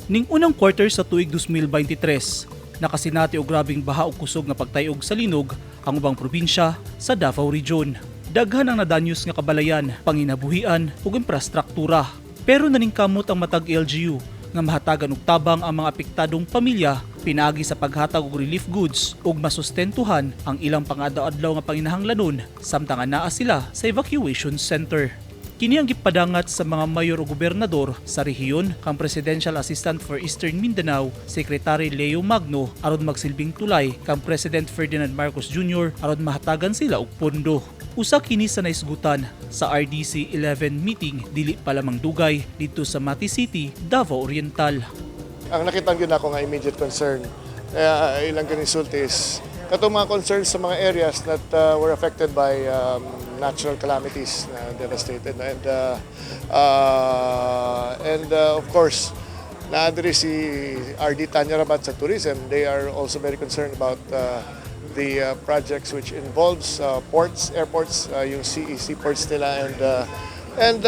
Ning unang quarter sa tuig 2023, nakasinati og grabing baha ug kusog nga pagtayog sa linog ang ubang probinsya sa Davao Region. Daghan ang nadanyos nga kabalayan, panginabuhian ug infrastruktura. Pero naningkamot ang matag LGU nga mahatagan og tabang ang mga apektadong pamilya pinaagi sa paghatag og relief goods ug masustentuhan ang ilang pang-adlaw-adlaw nga panginahanglanon samtang anaa sila sa evacuation center. Kini ang gipadangat sa mga mayor o gobernador sa rehiyon kang Presidential Assistant for Eastern Mindanao, Secretary Leo Magno, aron magsilbing tulay kang President Ferdinand Marcos Jr. aron mahatagan sila og pondo. Usa kini sa naisgutan sa RDC 11 meeting dili pa lamang dugay dito sa Mati City, Davao Oriental. Ang nakita gyud ako nga immediate concern ilang kanisulti is katong mga concerns sa mga areas that were affected by natural calamities devastated and of course naadiri si RD Tanya Rabat sa tourism. They are also very concerned about the projects which involves ports, airports, yung seaports nila and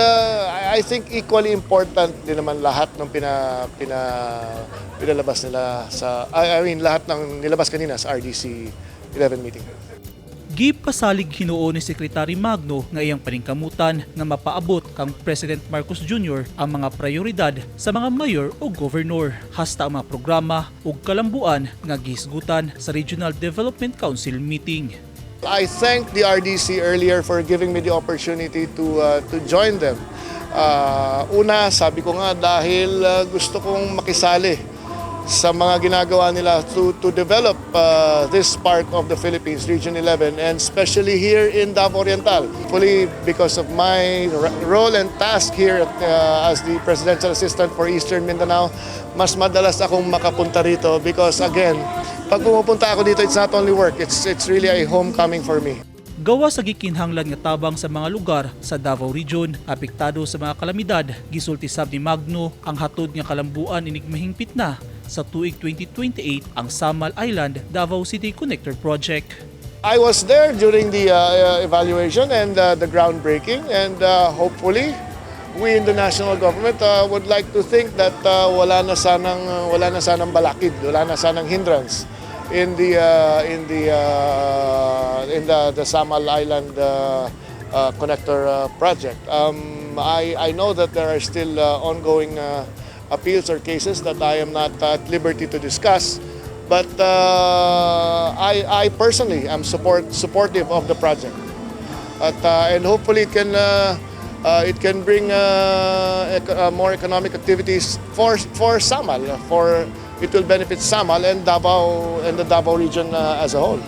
I think equally important din naman lahat ng pinalabas nila sa lahat ng nilabas kanina sa RDC 11 meeting. Gipasalig Ginoo ni Secretary Magno nga iyang paningkamutan nga mapaabot kang President Marcos Jr. ang mga prioridad sa mga mayor o governor hasta ang mga programa ug kalambuan nga gihisgutan sa Regional Development Council meeting. I thank the RDC earlier for giving me the opportunity to join them. Una, sabi ko nga dahil gusto kong makisali sa mga ginagawa nila to develop this part of the Philippines, Region 11, and especially here in Davao Oriental. Fully because of my role and task here as the Presidential Assistant for Eastern Mindanao, mas madalas akong makapunta rito because again, pag pumupunta ako dito, it's not only work, it's really a homecoming for me. Gawa sa gikinhanglan nga tabang sa mga lugar sa Davao Region apektado sa mga kalamidad, gisulti sab ni Magno ang hatod nga kalambuan inig mahingpit na sa tuig 2028 ang Samal Island Davao City Connector Project. I was there during the evaluation and the groundbreaking, and hopefully we in the national government would like to think that wala na sanang balakid, wala na sanang hindrance in the Samal Island Connector project. I know that there are still ongoing appeals or cases that I am not at liberty to discuss, but I personally am supportive of the project, and hopefully it can bring more economic activities for Samal. It will benefit Samal and Davao and the Davao region as a whole.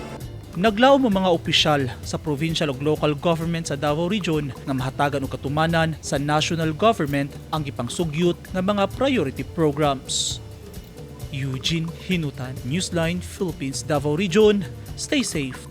Naglaom ang mga opisyal sa provincial ug local government sa Davao Region nga mahatagan og katumanan sa national government ang gipangsugyot nga mga priority programs. Eugene Hinutan, Newsline Philippines, Davao Region. Stay safe.